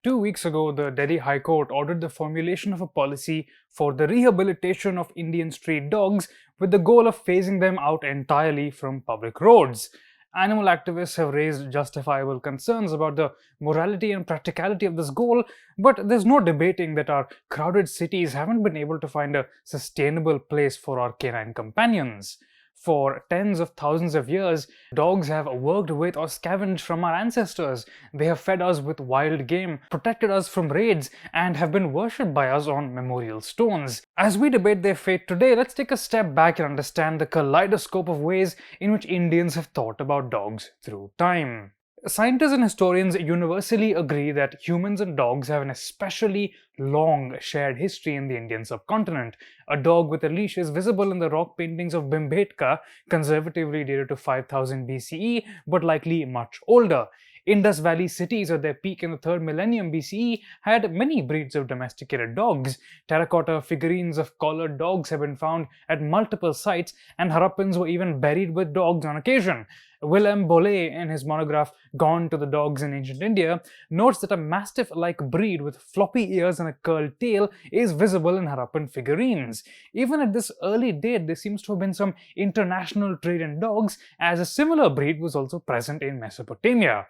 2 weeks ago, the Delhi High Court ordered the formulation of a policy for the rehabilitation of Indian street dogs with the goal of phasing them out entirely from public roads. Animal activists have raised justifiable concerns about the morality and practicality of this goal, but there's no debating that our crowded cities haven't been able to find a sustainable place for our canine companions. For tens of thousands of years, dogs have worked with or scavenged from our ancestors. They have fed us with wild game, protected us from raids, and have been worshipped by us on memorial stones. As we debate their fate today, let's take a step back and understand the kaleidoscope of ways in which Indians have thought about dogs through time. Scientists and historians universally agree that humans and dogs have an especially long shared history in the Indian subcontinent. A dog with a leash is visible in the rock paintings of Bhimbetka, conservatively dated to 5000 BCE, but likely much older. Indus Valley cities at their peak in the 3rd millennium BCE had many breeds of domesticated dogs. Terracotta figurines of collared dogs have been found at multiple sites, and Harappans were even buried with dogs on occasion. Willem Bolle, in his monograph Gone to the Dogs in Ancient India, notes that a mastiff-like breed with floppy ears and a curled tail is visible in Harappan figurines. Even at this early date, there seems to have been some international trade in dogs, as a similar breed was also present in Mesopotamia.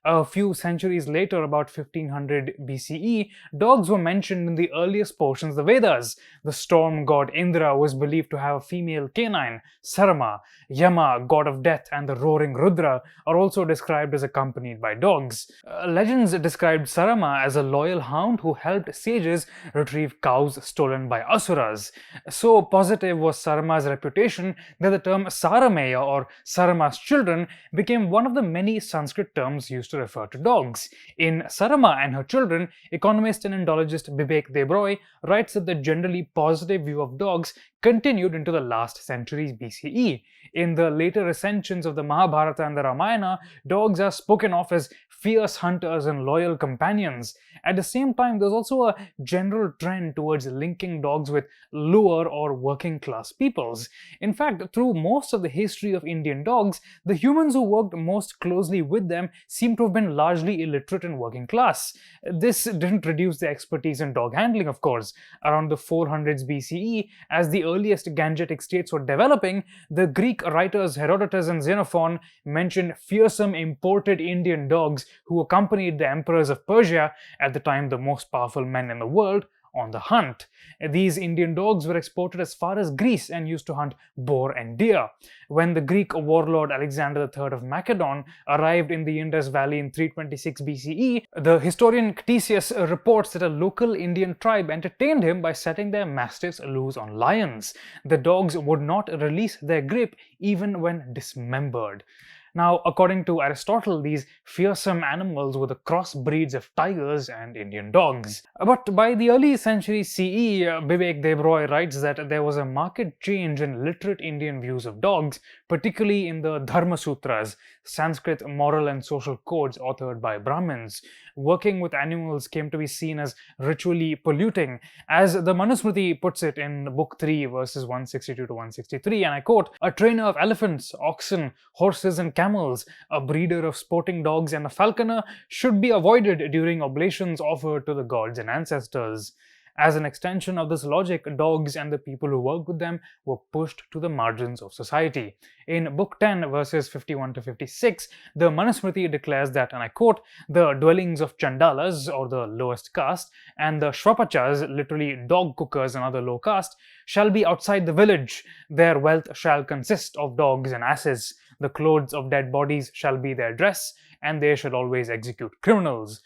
A few centuries later, about 1500 BCE, dogs were mentioned in the earliest portions of the Vedas. The storm god Indra was believed to have a female canine. Sarama, Yama, god of death, and the roaring Rudra are also described as accompanied by dogs. Legends described Sarama as a loyal hound who helped sages retrieve cows stolen by asuras. So positive was Sarama's reputation that the term Sarameya, or Sarama's children, became one of the many Sanskrit terms used to refer to dogs. In Sarama and Her Children, economist and Indologist Bibek Debroy writes that the generally positive view of dogs continued into the last centuries BCE. In the later recensions of the Mahabharata and the Ramayana, dogs are spoken of as fierce hunters and loyal companions. At the same time, there's also a general trend towards linking dogs with lower or working class peoples. In fact, through most of the history of Indian dogs, the humans who worked most closely with them seem to have been largely illiterate and working class. This didn't reduce their expertise in dog handling, of course. Around the 400s BCE, as the earliest Gangetic states were developing, the Greek writers Herodotus and Xenophon mentioned fearsome imported Indian dogs who accompanied the emperors of Persia, at the time the most powerful men in the world, on the hunt. These Indian dogs were exported as far as Greece and used to hunt boar and deer. When the Greek warlord Alexander III of Macedon arrived in the Indus Valley in 326 BCE, the historian Ctesias reports that a local Indian tribe entertained him by setting their mastiffs loose on lions. The dogs would not release their grip even when dismembered. Now, according to Aristotle, these fearsome animals were the crossbreeds of tigers and Indian dogs. But by the early century CE, Bibek Debroy writes that there was a marked change in literate Indian views of dogs, particularly in the Dharma Sutras, Sanskrit moral and social codes authored by Brahmins. Working with animals came to be seen as ritually polluting. As the Manusmriti puts it in Book 3, verses 162 to 163, and I quote, "A trainer of elephants, oxen, horses, and camels, a breeder of sporting dogs, and a falconer should be avoided during oblations offered to the gods and ancestors." As an extension of this logic, dogs and the people who worked with them were pushed to the margins of society. In Book 10, verses 51 to 56, the Manusmriti declares that, and I quote, "The dwellings of Chandalas, or the lowest caste, and the Shwapachas, literally dog cookers and other low caste, shall be outside the village. Their wealth shall consist of dogs and asses. The clothes of dead bodies shall be their dress, and they shall always execute criminals."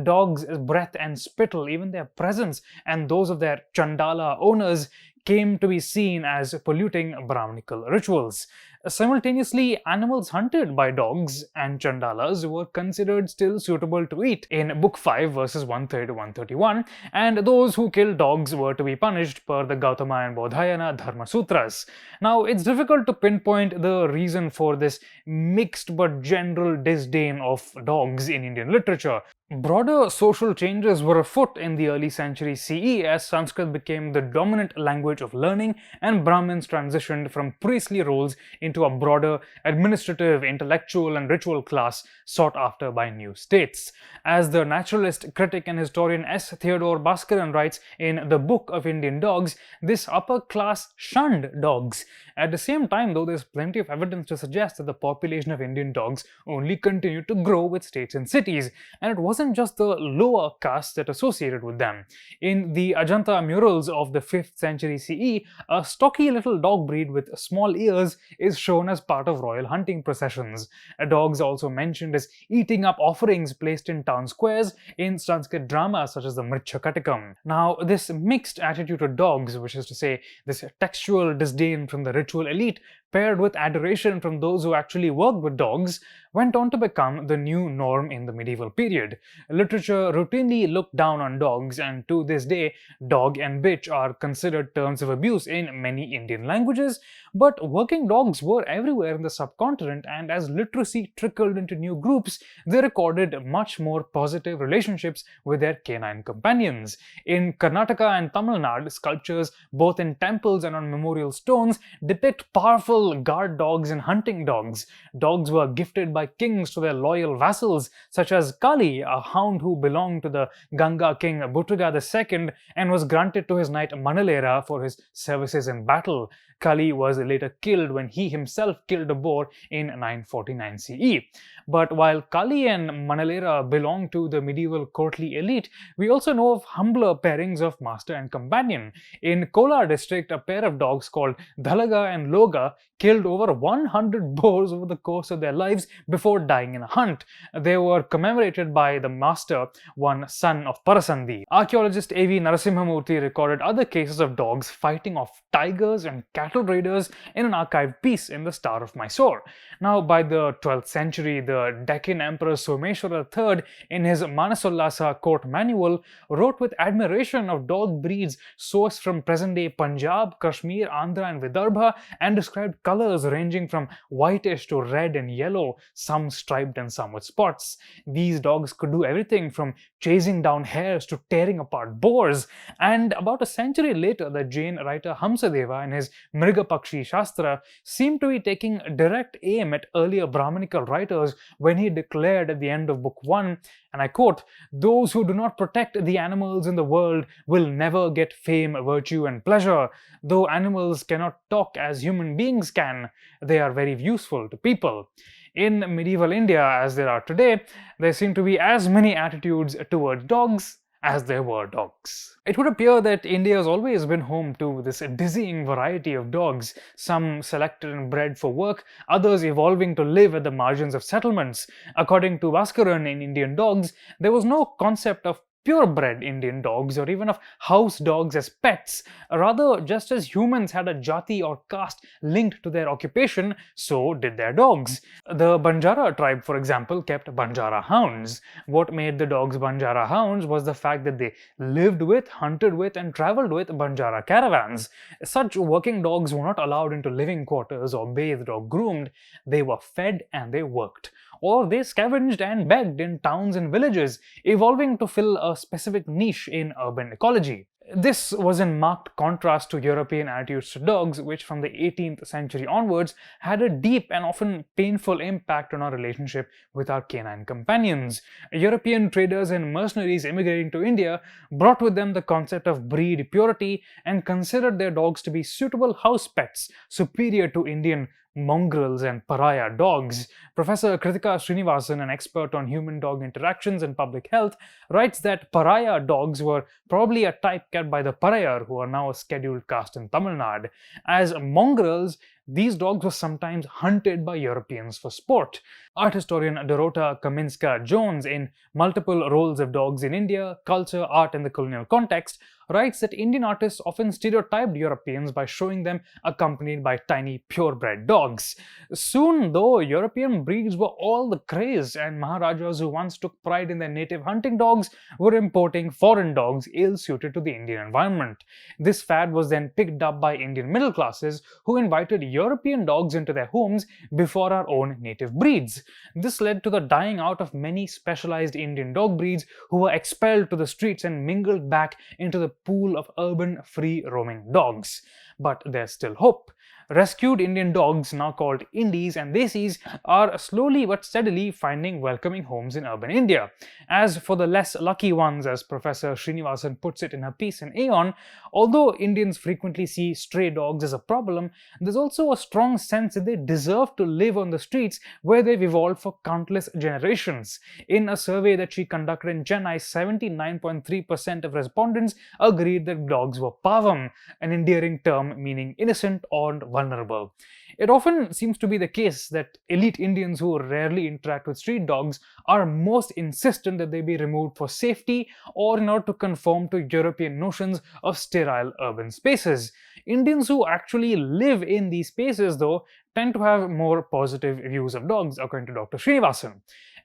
Dogs' breath and spittle, even their presence, and those of their Chandala owners, came to be seen as polluting Brahminical rituals. Simultaneously, animals hunted by dogs and Chandalas were considered still suitable to eat in Book 5, verses 130 to 131, and those who killed dogs were to be punished per the Gautama and Bodhayana Dharma Sutras. Now, it's difficult to pinpoint the reason for this mixed but general disdain of dogs in Indian literature. Broader social changes were afoot in the early century CE as Sanskrit became the dominant language of learning and Brahmins transitioned from priestly roles into a broader administrative, intellectual, and ritual class sought after by new states. As the naturalist, critic, and historian S. Theodore Bhaskaran writes in The Book of Indian Dogs, this upper class shunned dogs. At the same time, though, there's plenty of evidence to suggest that the population of Indian dogs only continued to grow with states and cities, and it wasn't just the lower castes that associated with them. In the Ajanta murals of the 5th century CE, a stocky little dog breed with small ears is shown as part of royal hunting processions. Dogs are also mentioned as eating up offerings placed in town squares in Sanskrit dramas such as the Mrichakatikam. Now, this mixed attitude to dogs, which is to say, this textual disdain from the ritual elite, paired with adoration from those who actually worked with dogs, went on to become the new norm in the medieval period. Literature routinely looked down on dogs, and to this day, dog and bitch are considered terms of abuse in many Indian languages, but working dogs were everywhere in the subcontinent, and as literacy trickled into new groups, they recorded much more positive relationships with their canine companions. In Karnataka and Tamil Nadu, sculptures both in temples and on memorial stones depict powerful guard dogs and hunting dogs. Dogs were gifted by kings to their loyal vassals, such as Kali, a hound who belonged to the Ganga king Bhutraga II and was granted to his knight Manalera for his services in battle. Kali was later killed when he himself killed a boar in 949 CE. But while Kali and Manalera belonged to the medieval courtly elite, we also know of humbler pairings of master and companion. In Kolar district, a pair of dogs called Dhalaga and Loga killed over 100 boars over the course of their lives before dying in a hunt. They were commemorated by the master, one son of Parasandhi. Archaeologist A.V. Narasimhamurthy recorded other cases of dogs fighting off tigers and cattle raiders in an archived piece in the Star of Mysore. Now, by the 12th century, the Deccan Emperor Someshwara III, in his Manasollasa court manual, wrote with admiration of dog breeds sourced from present-day Punjab, Kashmir, Andhra, and Vidarbha, and described colors ranging from whitish to red and yellow, some striped and some with spots. These dogs could do everything from chasing down hares to tearing apart boars. And about a century later, the Jain writer Hamsadeva, in his Mrigapakshi Shastra, seemed to be taking direct aim at earlier Brahmanical writers when he declared at the end of Book 1, and I quote, "Those who do not protect the animals in the world will never get fame, virtue, and pleasure. Though animals cannot talk as human beings can, they are very useful to people." In medieval India, as there are today, there seem to be as many attitudes towards dogs as there were dogs. It would appear that India has always been home to this dizzying variety of dogs, some selected and bred for work, others evolving to live at the margins of settlements. According to Bhaskaran in Indian Dogs, there was no concept of purebred Indian dogs or even of house dogs as pets. Rather, just as humans had a jati or caste linked to their occupation, so did their dogs. The Banjara tribe, for example, kept Banjara hounds. What made the dogs Banjara hounds was the fact that they lived with, hunted with, and traveled with Banjara caravans. Such working dogs were not allowed into living quarters or bathed or groomed. They were fed and they worked. Or they scavenged and begged in towns and villages, evolving to fill a specific niche in urban ecology. This was in marked contrast to European attitudes to dogs, which from the 18th century onwards had a deep and often painful impact on our relationship with our canine companions. European traders and mercenaries immigrating to India brought with them the concept of breed purity and considered their dogs to be suitable house pets, superior to Indian mongrels and pariah dogs. Professor Kritika Srinivasan, an expert on human-dog interactions and public health, writes that pariah dogs were probably a type kept by the Parayar, who are now a scheduled caste in Tamil Nadu. As mongrels, these dogs were sometimes hunted by Europeans for sport. Art historian Dorota Kaminska-Jones, in Multiple Roles of Dogs in India, Culture, Art and the Colonial Context, writes that Indian artists often stereotyped Europeans by showing them accompanied by tiny purebred dogs. Soon, though, European breeds were all the craze, and Maharajas who once took pride in their native hunting dogs were importing foreign dogs ill-suited to the Indian environment. This fad was then picked up by Indian middle classes, who invited European dogs into their homes before our own native breeds. This led to the dying out of many specialized Indian dog breeds who were expelled to the streets and mingled back into the pool of urban free roaming dogs. But there's still hope. Rescued Indian dogs, now called Indies and Desis, are slowly but steadily finding welcoming homes in urban India. As for the less lucky ones, as Professor Srinivasan puts it in her piece in Aeon, although Indians frequently see stray dogs as a problem, there's also a strong sense that they deserve to live on the streets where they've evolved for countless generations. In a survey that she conducted in Chennai, 79.3% of respondents agreed that dogs were pavam, an endearing term meaning innocent or vulnerable. It often seems to be the case that elite Indians who rarely interact with street dogs are most insistent that they be removed for safety or in order to conform to European notions of sterile urban spaces. Indians who actually live in these spaces, though, tend to have more positive views of dogs, according to Dr. Srinivasan.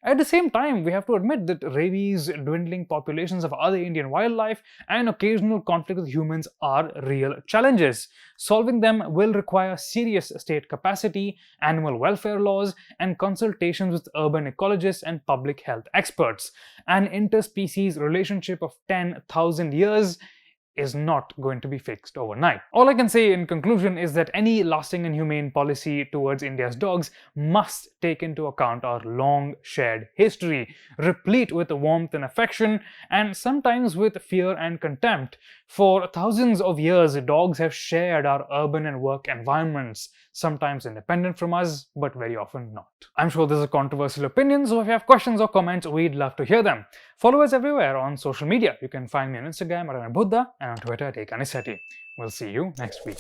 At the same time, we have to admit that rabies, dwindling populations of other Indian wildlife, and occasional conflict with humans are real challenges. Solving them will require serious state capacity, animal welfare laws, and consultations with urban ecologists and public health experts. An interspecies relationship of 10,000 years is not going to be fixed overnight. All I can say in conclusion is that any lasting and humane policy towards India's dogs must take into account our long shared history, replete with warmth and affection, and sometimes with fear and contempt. For thousands of years, dogs have shared our urban and work environments, sometimes independent from us, but very often not. I'm sure this is a controversial opinion, so if you have questions or comments, we'd love to hear them. Follow us everywhere on social media. You can find me on Instagram at Anirudh, and on Twitter at Kanisetti. We'll see you next week.